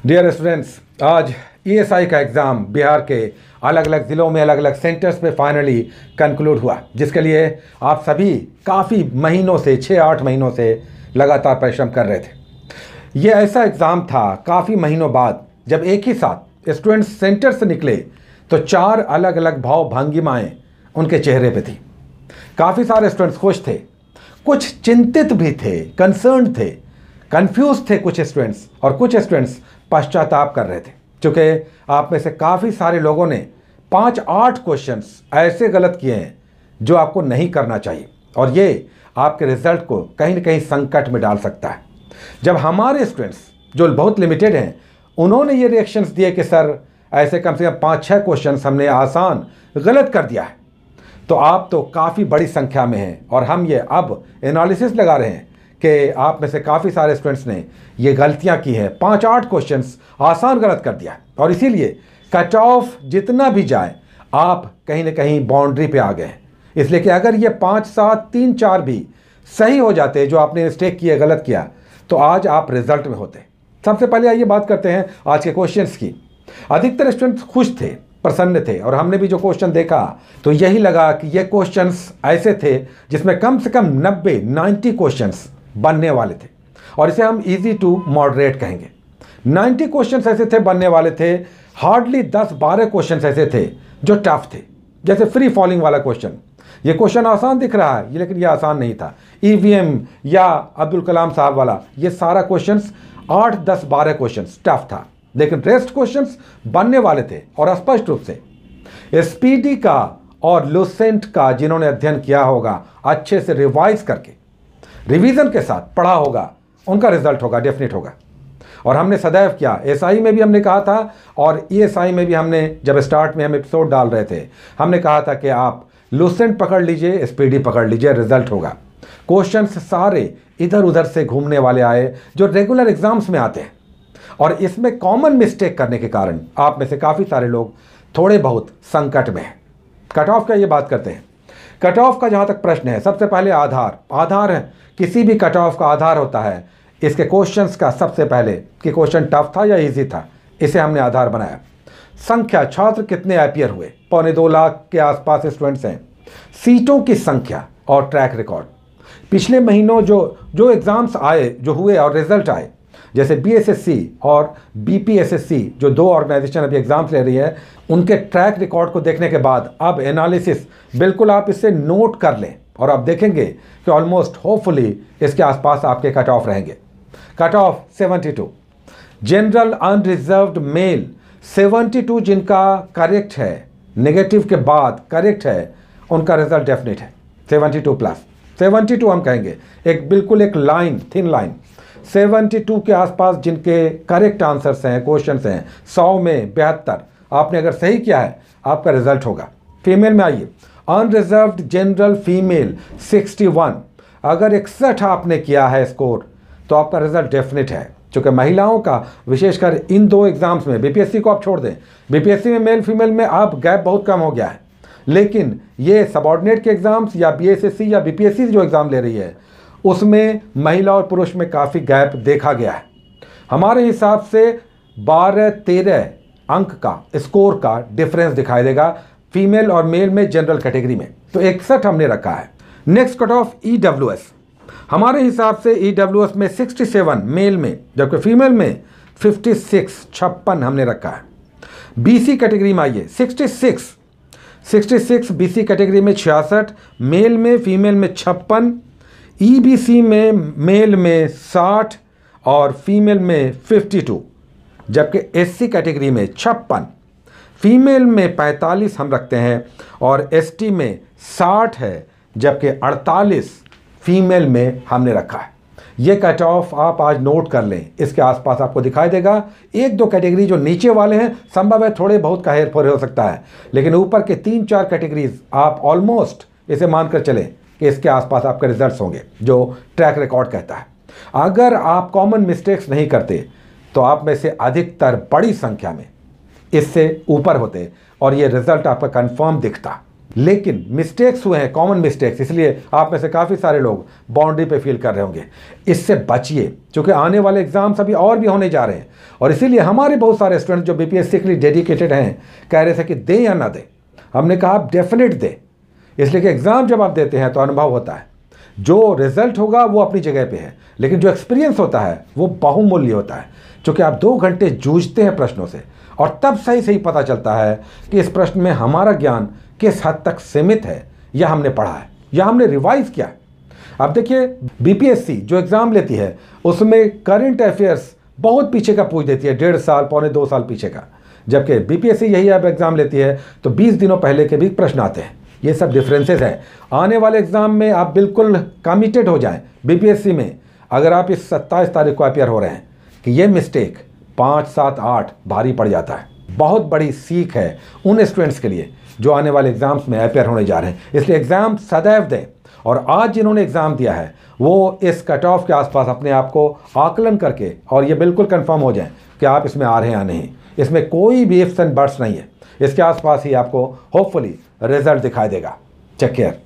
Dear students, आज ESI का exam Bihar के अलग अलग ज़िलों में अलग अलग सेंटर्स पे फाइनली कंक्लूड हुआ, जिसके लिए आप सभी काफ़ी महीनों से 6-8 महीनों से लगातार परिश्रम कर रहे थे। ये ऐसा एग्ज़ाम था काफ़ी महीनों बाद जब एक ही साथ स्टूडेंट्स सेंटर से निकले तो 4 अलग अलग भाव भंगिमाएँ उनके चेहरे पे थी। काफ़ी सारे स्टूडेंट्स खुश थे, कुछ चिंतित भी थे, कंसर्न थे, कंफ्यूज थे कुछ स्टूडेंट्स, और कुछ स्टूडेंट्स पश्चाताप कर रहे थे, क्योंकि आप में से काफ़ी सारे लोगों ने 5-8 क्वेश्चंस ऐसे गलत किए हैं जो आपको नहीं करना चाहिए, और ये आपके रिजल्ट को कहीं ना कहीं संकट में डाल सकता है। जब हमारे स्टूडेंट्स जो बहुत लिमिटेड हैं उन्होंने ये रिएक्शंस दिए कि सर ऐसे कम से कम 5-6 क्वेश्चंस हमने आसान गलत कर दिया है, तो आप तो काफ़ी बड़ी संख्या में हैं, और हम ये अब एनालिसिस लगा रहे हैं कि आप में से काफ़ी सारे स्टूडेंट्स ने ये गलतियां की हैं, 5-8 क्वेश्चंस आसान गलत कर दिया है, और इसीलिए कट ऑफ जितना भी जाए आप कहीं ना कहीं बाउंड्री पे आ गए हैं। इसलिए कि अगर ये 5, 7, 3, 4 भी सही हो जाते जो आपने मिस्टेक किया, गलत किया, तो आज आप रिजल्ट में होते। सबसे पहले आइए बात करते हैं आज के क्वेश्चंस की। अधिकतर स्टूडेंट्स खुश थे, प्रसन्न थे, और हमने भी जो क्वेश्चन देखा तो यही लगा कि ये क्वेश्चंस ऐसे थे जिसमें कम से कम 90 क्वेश्चंस बनने वाले थे, और इसे हम इजी टू मॉडरेट कहेंगे। 90 क्वेश्चंस ऐसे थे बनने वाले थे, हार्डली 10-12 क्वेश्चंस ऐसे थे जो टफ थे, जैसे फ्री फॉलिंग वाला क्वेश्चन। ये क्वेश्चन आसान दिख रहा है लेकिन ये आसान नहीं था। ईवीएम या अब्दुल कलाम साहब वाला, ये सारा क्वेश्चंस 8, 10, 12 क्वेश्चंस टफ था, लेकिन रेस्ट क्वेश्चंस बनने वाले थे, और स्पष्ट रूप से स्पीडी का और लुसेंट का जिन्होंने अध्ययन किया होगा, अच्छे से रिवाइज करके रिवीजन के साथ पढ़ा होगा, उनका रिजल्ट होगा, डेफिनेट होगा। और हमने सदैव किया, एसआई में भी हमने कहा था, और ईएसआई में भी हमने जब स्टार्ट में हम एपिसोड डाल रहे थे हमने कहा था कि आप लुसेंट पकड़ लीजिए, स्पीडी पकड़ लीजिए, रिजल्ट होगा। क्वेश्चंस सारे इधर उधर से घूमने वाले आए जो रेगुलर एग्जाम्स में आते हैं, और इसमें कॉमन मिस्टेक करने के कारण आप में से काफ़ी सारे लोग थोड़े बहुत संकट में हैं। कट ऑफ का ये बात करते हैं। कट ऑफ का जहाँ तक प्रश्न है, सबसे पहले आधार है, किसी भी कट ऑफ का आधार होता है इसके क्वेश्चंस का। सबसे पहले कि क्वेश्चन टफ था या इजी था, इसे हमने आधार बनाया। संख्या, छात्र कितने अपीयर हुए, 2.25 लाख के आसपास स्टूडेंट्स हैं। सीटों की संख्या और ट्रैक रिकॉर्ड, पिछले महीनों जो एग्ज़ाम्स आए, जो हुए और रिजल्ट आए, जैसे बीएसएससी और बीपीएसएससी, जो 2 ऑर्गेनाइजेशन अभी एग्जाम्स ले रही है, उनके ट्रैक रिकॉर्ड को देखने के बाद अब एनालिसिस बिल्कुल आप इससे नोट कर लें, और आप देखेंगे कि ऑलमोस्ट होपफुली इसके आसपास आपके कट ऑफ रहेंगे। Cut off 72। General unreserved male 72 जिनका करेक्ट है, नेगेटिव के बाद करेक्ट है, उनका रिजल्ट डेफिनेट है 72+। 72 हम कहेंगे बिल्कुल एक लाइन, थिन लाइन। 72 के आसपास जिनके करेक्ट आंसर्स हैं, क्वेश्चंस हैं, 100 में 72 आपने अगर सही किया है, आपका रिजल्ट होगा। फीमेल में आइए, अनरिजर्व्ड जनरल फीमेल 61, अगर 61 आपने किया है स्कोर, तो आपका रिजल्ट डेफिनेट है। क्योंकि महिलाओं का विशेषकर इन 2 एग्जाम्स में, बीपीएससी को आप छोड़ दें, बीपीएससी में मेल फीमेल में अब गैप बहुत कम हो गया है, लेकिन ये सबऑर्डिनेट के एग्जाम्स या बीएसएससी या बीपीएससी जो एग्ज़ाम ले रही है, उसमें महिला और पुरुष में काफ़ी गैप देखा गया है। हमारे हिसाब से 12-13 अंक का स्कोर का डिफरेंस दिखाई देगा फीमेल और मेल में, जनरल कैटेगरी में। तो 61 हमने रखा है। नेक्स्ट कट ऑफ ईडब्ल्यूएस, हमारे हिसाब से ईडब्ल्यूएस में 67 मेल में, जबकि फीमेल में 56 हमने रखा है। बीसी कैटेगरी में आइए, 66 बीसी कैटेगरी में 66, मेल में, फीमेल में 56, ईबीसी में मेल में 60 और फीमेल में 52, जबकि एससी कैटेगरी में 56, फीमेल में 45 हम रखते हैं, और एसटी में 60 है, जबकि 48 फीमेल में हमने रखा है। ये कट ऑफ आप आज नोट कर लें, इसके आसपास आपको दिखाई देगा। 1-2 कैटेगरी जो नीचे वाले हैं संभव है थोड़े बहुत का हेर फेर हो सकता है, लेकिन ऊपर के 3-4 कैटेगरीज आप ऑलमोस्ट इसे मानकर चलें कि इसके आसपास आपके रिजल्ट्स होंगे, जो ट्रैक रिकॉर्ड कहता है। अगर आप कॉमन मिस्टेक्स नहीं करते तो आप में से अधिकतर बड़ी संख्या में इससे ऊपर होते, और ये रिजल्ट आपका कंफर्म दिखता। लेकिन मिस्टेक्स हुए हैं, कॉमन मिस्टेक्स, इसलिए आप में से काफ़ी सारे लोग बाउंड्री पे फील कर रहे होंगे। इससे बचिए, क्योंकि आने वाले एग्जाम्स अभी और भी होने जा रहे हैं। और इसीलिए हमारे बहुत सारे स्टूडेंट जो बीपीएससी के लिए डेडिकेटेड हैं कह रहे थे कि दें या ना दें। हमने कहा आप डेफिनेट दें, इसलिए कि एग्ज़ाम जब आप देते हैं तो अनुभव होता है। जो रिजल्ट होगा वो अपनी जगह पे है, लेकिन जो एक्सपीरियंस होता है वो बहुमूल्य होता है, क्योंकि आप 2 घंटे जूझते हैं प्रश्नों से और तब सही सही पता चलता है कि इस प्रश्न में हमारा ज्ञान किस हद तक सीमित है, या हमने पढ़ा है या हमने रिवाइज किया। अब देखिए, बीपीएससी जो एग्ज़ाम लेती है उसमें करंट अफेयर्स बहुत पीछे का पूछ देती है, 1.5 साल पौने 2 साल पीछे का, जबकि बीपीएससी यही अब एग्ज़ाम लेती है तो 20 दिनों पहले के भी प्रश्न आते हैं। ये सब डिफरेंसेस हैं। आने वाले एग्ज़ाम में आप बिल्कुल कमिटेड हो जाएं बीपीएससी में, अगर आप इस 27 तारीख को अपियर हो रहे हैं, कि ये मिस्टेक 5, 7, 8 भारी पड़ जाता है। बहुत बड़ी सीख है उन स्टूडेंट्स के लिए जो आने वाले एग्ज़ाम्स में अपियर होने जा रहे हैं। इसलिए एग्ज़ाम सदैव दें, और आज जिन्होंने एग्ज़ाम दिया है वो इस कट ऑफ के आसपास अपने आप को आकलन करके और ये बिल्कुल कंफर्म हो जाए कि आप इसमें आ रहे हैं या नहीं। इसमें कोई भी इफ्स एंड बट्स नहीं है, इसके आसपास ही आपको होपफुली रिजल्ट दिखाई देगा। Take care.